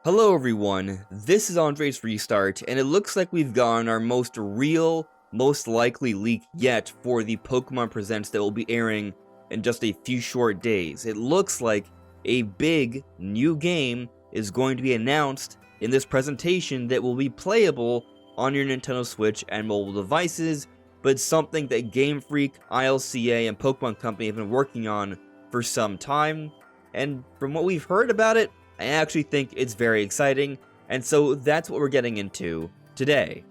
Hello everyone, this is AndresRestart, and it looks like we've gotten our most real, most likely leak yet for the Pokemon Presents that will be airing in just a few short days. It looks like a big new game is going to be announced in this presentation that will be playable on your Nintendo Switch and mobile devices, but something that Game Freak, ILCA, and Pokemon Company have been working on for some time, and from what we've heard about it, I actually think it's very exciting, and so that's what we're getting into today.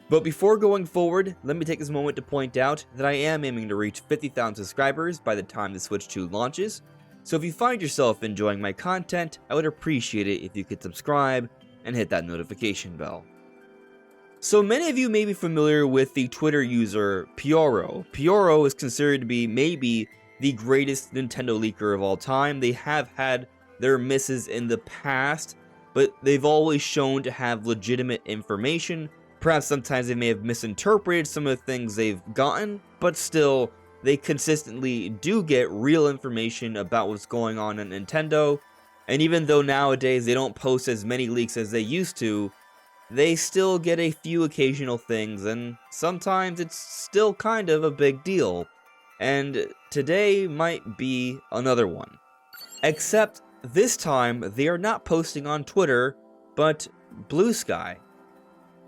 But before going forward, let me take this moment to point out that I am aiming to reach 50,000 subscribers by the time the Switch 2 launches, so if you find yourself enjoying my content, I would appreciate it if you could subscribe and hit that notification bell. So many of you may be familiar with the Twitter user Pyoro. Pyoro is considered to be maybe the greatest Nintendo leaker of all time. They have had their misses in the past, but they've always shown to have legitimate information. Perhaps sometimes they may have misinterpreted some of the things they've gotten, but still, they consistently do get real information about what's going on in Nintendo. And even though nowadays they don't post as many leaks as they used to, they still get a few occasional things, and sometimes it's still kind of a big deal. And today might be another one. Except this time, they are not posting on Twitter, but Blue Sky.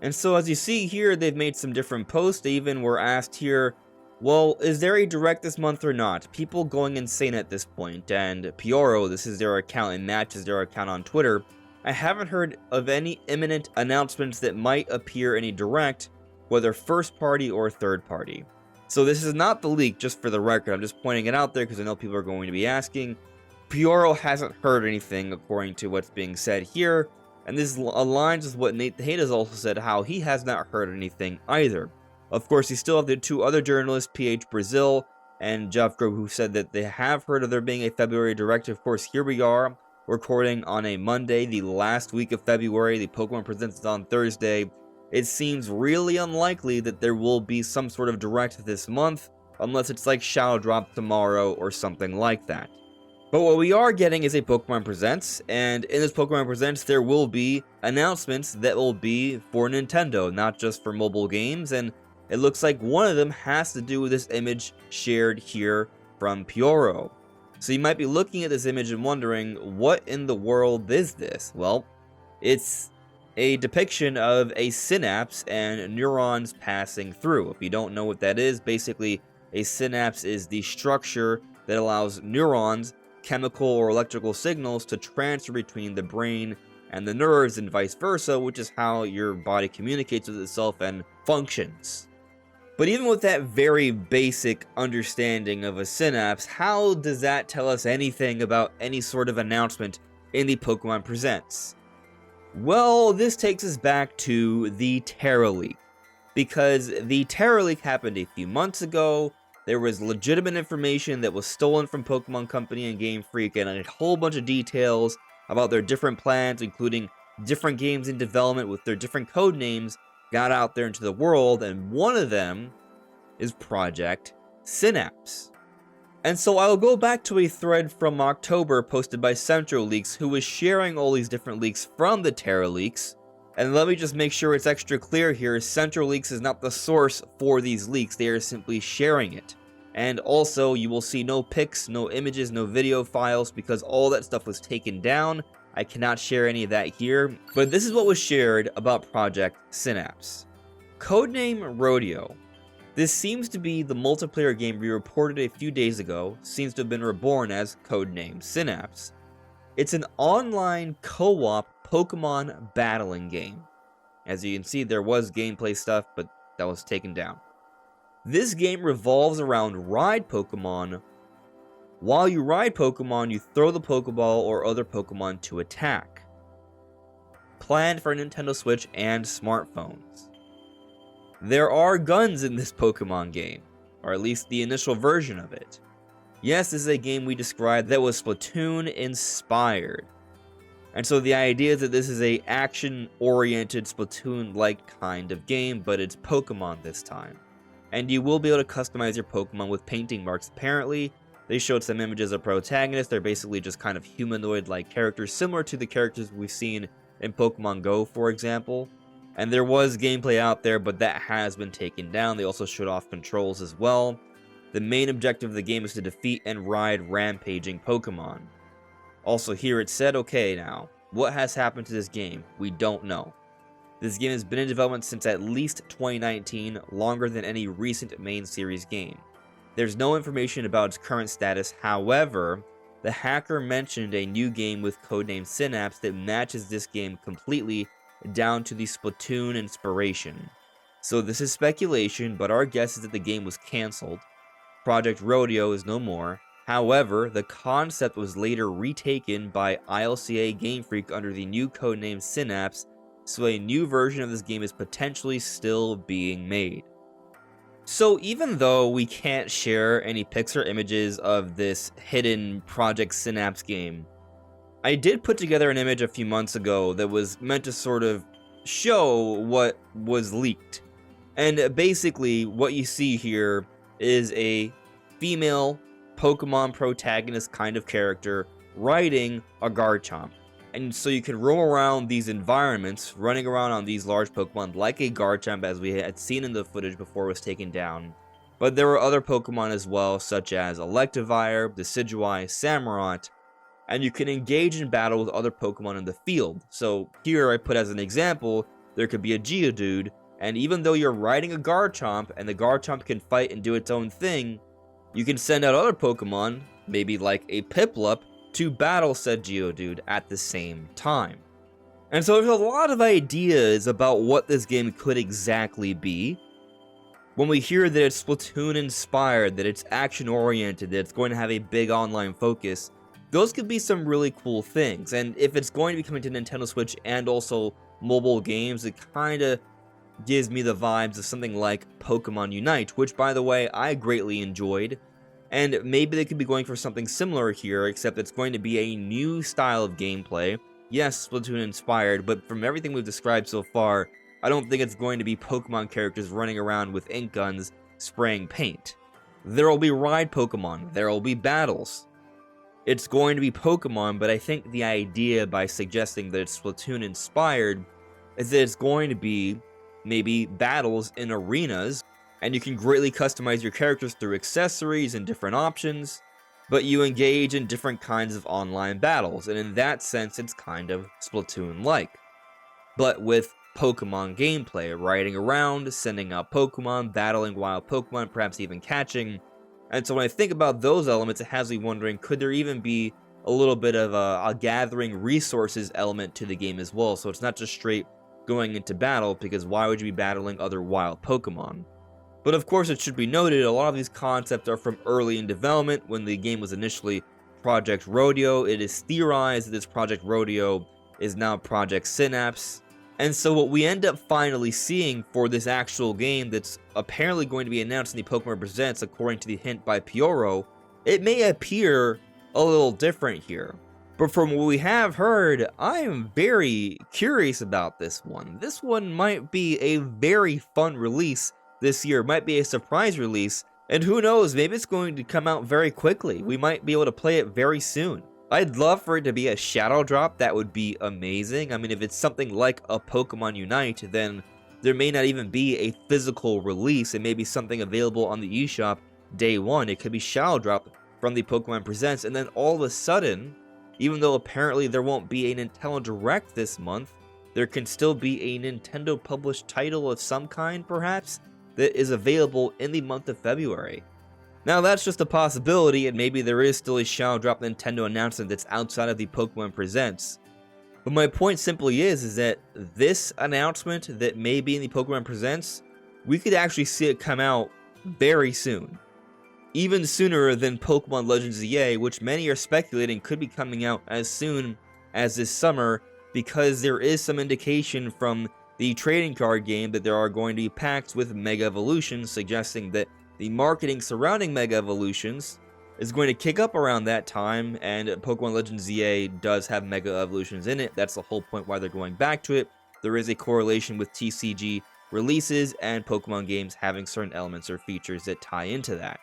And so as you see here, they've made some different posts. They even were asked here, well, is there a direct this month or not? People going insane at this point, and Pyoro, this is their account and matches their account on Twitter. I haven't heard of any imminent announcements that might appear in a direct, whether first party or third party. So this is not the leak, just for the record. I'm just pointing it out there because I know people are going to be asking. Pyoro hasn't heard anything according to what's being said here, and this aligns with what Nate the Hate has also said, how he has not heard anything either. Of course, you still have the two other journalists, PH Brazil and Jeff Grobe, who said that they have heard of there being a February direct. Of course, here we are, recording on a Monday, the last week of February. The Pokemon Presents is on Thursday. It seems really unlikely that there will be some sort of direct this month, unless it's like Shadow Drop tomorrow or something like that. But what we are getting is a Pokemon Presents, and in this Pokemon Presents there will be announcements that will be for Nintendo, not just for mobile games, and it looks like one of them has to do with this image shared here from Pyoro. So you might be looking at this image and wondering, what in the world is this? Well, it's a depiction of a synapse and neurons passing through. If you don't know what that is, basically a synapse is the structure that allows neurons, chemical or electrical signals, to transfer between the brain and the nerves and vice versa, which is how your body communicates with itself and functions. But even with that very basic understanding of a synapse, how does that tell us anything about any sort of announcement in the Pokemon Presents? Well, this takes us back to the teraleak, because the teraleak happened a few months ago. There was legitimate information that was stolen from Pokemon Company and Game Freak, and a whole bunch of details about their different plans, including different games in development with their different code names, got out there into the world, and one of them is Project Synapse. And so I'll go back to a thread from October posted by Central Leaks, who was sharing all these different leaks from the teraleaks. And let me just make sure it's extra clear here, Central Leaks is not the source for these leaks, they are simply sharing it. And also, you will see no pics, no images, no video files, because all that stuff was taken down. I cannot share any of that here, but this is what was shared about Project Synapse. Codename Rodeo. This seems to be the multiplayer game we reported a few days ago, seems to have been reborn as Codename Synapse. It's an online co-op Pokemon battling game. As you can see, there was gameplay stuff, but that was taken down. This game revolves around ride Pokemon. While you ride Pokemon, you throw the Pokeball or other Pokemon to attack. Planned for Nintendo Switch and smartphones. There are guns in this Pokemon game, or at least the initial version of it. Yes, this is a game we described that was Splatoon inspired. And so the idea is that this is a action-oriented Splatoon-like kind of game, but it's Pokemon this time. and you will be able to customize your Pokemon with painting marks. Apparently, they showed some images of protagonists. They're basically just kind of humanoid-like characters, similar to the characters we've seen in Pokemon Go, for example. And there was gameplay out there, but that has been taken down. They also showed off controls as well. The main objective of the game is to defeat and ride rampaging Pokemon. Also here it said, okay now, what has happened to this game? We don't know. This game has been in development since at least 2019, longer than any recent main series game. There's no information about its current status. However, the hacker mentioned a new game with codename Synapse that matches this game completely down to the Splatoon inspiration. So this is speculation, but our guess is that the game was cancelled. Project Rodeo is no more. However, the concept was later retaken by ILCA Game Freak under the new codename Synapse, so a new version of this game is potentially still being made. So even though we can't share any picture images of this hidden Project Synapse game, I did put together an image a few months ago that was meant to sort of show what was leaked. And basically, what you see here is a female Pokemon protagonist kind of character riding a Garchomp. And so you can roam around these environments, running around on these large Pokemon like a Garchomp as we had seen in the footage before it was taken down. But there were other Pokemon as well, such as Electivire, Decidueye, Samurott, and you can engage in battle with other Pokemon in the field. So here I put as an example, there could be a Geodude, and even though you're riding a Garchomp, and the Garchomp can fight and do its own thing, you can send out other Pokemon, maybe like a Piplup, to battle said Geodude at the same time. And so there's a lot of ideas about what this game could exactly be. When we hear that it's Splatoon inspired, that it's action oriented, that it's going to have a big online focus, those could be some really cool things. And if it's going to be coming to Nintendo Switch and also mobile games, it kind of gives me the vibes of something like Pokemon Unite, which, by the way, I greatly enjoyed. And maybe they could be going for something similar here, except it's going to be a new style of gameplay. Yes, Splatoon inspired, but from everything we've described so far, I don't think it's going to be Pokemon characters running around with ink guns spraying paint. There will be ride Pokemon, there will be battles. It's going to be Pokemon, but I think the idea by suggesting that it's Splatoon inspired is that it's going to be maybe battles in arenas, and you can greatly customize your characters through accessories and different options, but you engage in different kinds of online battles, and in that sense it's kind of Splatoon-like. But with Pokemon gameplay, riding around, sending out Pokemon, battling wild Pokemon, perhaps even catching. And so when I think about those elements, it has me wondering, could there even be a little bit of a gathering resources element to the game as well, so it's not just straight going into battle, because why would you be battling other wild Pokemon? But of course, it should be noted, a lot of these concepts are from early in development. When the game was initially Project Rodeo, it is theorized that this Project Rodeo is now Project Synapse. And so what we end up finally seeing for this actual game that's apparently going to be announced in the Pokemon Presents, according to the hint by Pyoro, it may appear a little different here. But from what we have heard, I am very curious about this one. This one might be a very fun release this year, might be a surprise release, and who knows, maybe it's going to come out very quickly. We might be able to play it very soon. I'd love for it to be a shadow drop, that would be amazing. I mean, if it's something like a Pokemon Unite, then there may not even be a physical release. It may be something available on the eShop day one. It could be shadow drop from the Pokemon Presents, and then all of a sudden, even though apparently there won't be a Nintendo Direct this month, there can still be a Nintendo published title of some kind, perhaps, that is available in the month of February. Now that's just a possibility, and maybe there is still a shadow drop Nintendo announcement that's outside of the Pokemon Presents. But my point simply is that this announcement that may be in the Pokemon Presents, we could actually see it come out very soon. Even sooner than Pokemon Legends EA, which many are speculating could be coming out as soon as this summer, because there is some indication from the trading card game that there are going to be packs with Mega Evolutions, suggesting that the marketing surrounding Mega Evolutions is going to kick up around that time, and Pokemon Legends EA does have Mega Evolutions in it. That's the whole point why they're going back to it. There is a correlation with TCG releases and Pokemon games having certain elements or features that tie into that.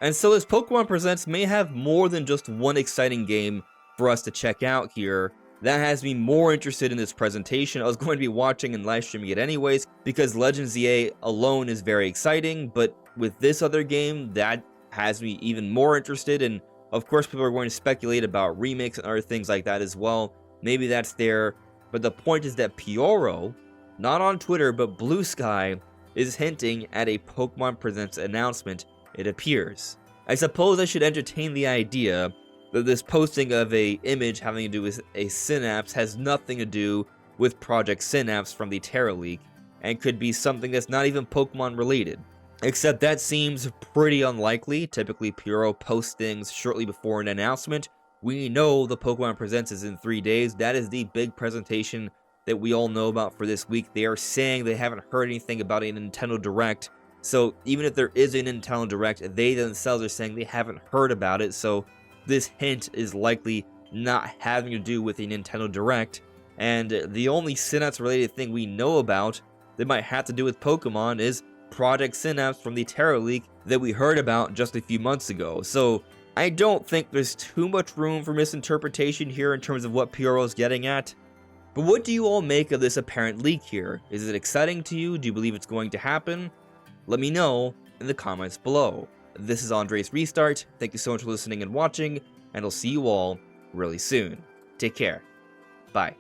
And so this Pokemon Presents may have more than just one exciting game for us to check out here. That has me more interested in this presentation. I was going to be watching and live streaming it anyways, because Legends EA alone is very exciting, but with this other game, that has me even more interested, and of course people are going to speculate about remakes and other things like that as well. Maybe that's there, but the point is that Pyoro, not on Twitter, but Blue Sky, is hinting at a Pokemon Presents announcement, it appears. I suppose I should entertain the idea that this posting of a image having to do with a Synapse has nothing to do with Project Synapse from the teraleak, and could be something that's not even Pokemon related. Except that seems pretty unlikely. Typically Pyoro posts things shortly before an announcement. We know the Pokemon Presents is in 3 days. That is the big presentation that we all know about for this week. They are saying they haven't heard anything about a Nintendo Direct. So even if there is a Nintendo Direct, they themselves are saying they haven't heard about it. So this hint is likely not having to do with a Nintendo Direct. And the only Synapse related thing we know about that might have to do with Pokemon is Project Synapse from the teraleak that we heard about just a few months ago. So I don't think there's too much room for misinterpretation here in terms of what Pyoro is getting at. But what do you all make of this apparent leak here? Is it exciting to you? Do you believe it's going to happen? Let me know in the comments below. This is AndresRestart. Thank you so much for listening and watching, and I'll see you all really soon. Take care. Bye.